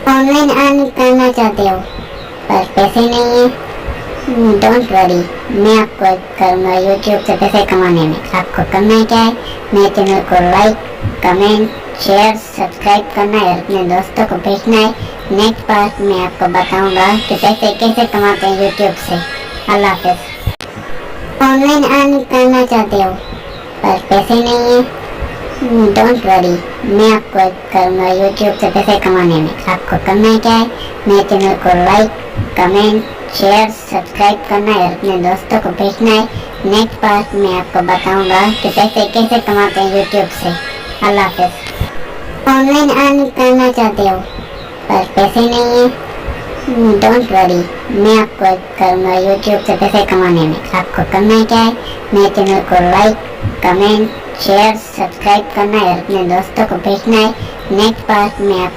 Online earn करना चाहते हो पर पैसे नहीं है? डोंट वरी, मैं आपको करूँगा यूट्यूब से पैसे कमाने में। आपको करना क्या है, मेरे चैनल को लाइक, कमेंट, शेयर, सब्सक्राइब करना है और अपने दोस्तों को भेजना है। नेक्स्ट पार्ट में आपको बताऊंगा कि पैसे कैसे कमाते हैं यूट्यूब से। अल्लाह हाफ़िज़। ऑनलाइन अर्न करना चाहते हो पर पैसे नहीं है? डोंट वरी, मैं आपको करूँगा यूट्यूब से पैसे कमाने में। आपको करना क्या है, मेरे चैनल को लाइक, कमेंट, शेयर, सब्सक्राइब करना है और अपने दोस्तों को भेजना है। नेक्स्ट पार्ट में आपको बताऊंगा कि पैसे कैसे कमाते हैं यूट्यूब से। अल्लाह हाफ़िज़। ऑनलाइन अर्न करना चाहते हो पर पैसे नहीं है? डोंट वरी, मैं आपको करूँगा यूट्यूब से पैसे कमाने में। आपको करना क्या है, मेरे चैनल को लाइक, कमेंट, शेयर, सब्सक्राइब करना है और अपने दोस्तों को भेजना है। नेक्स्ट पार्ट में आपको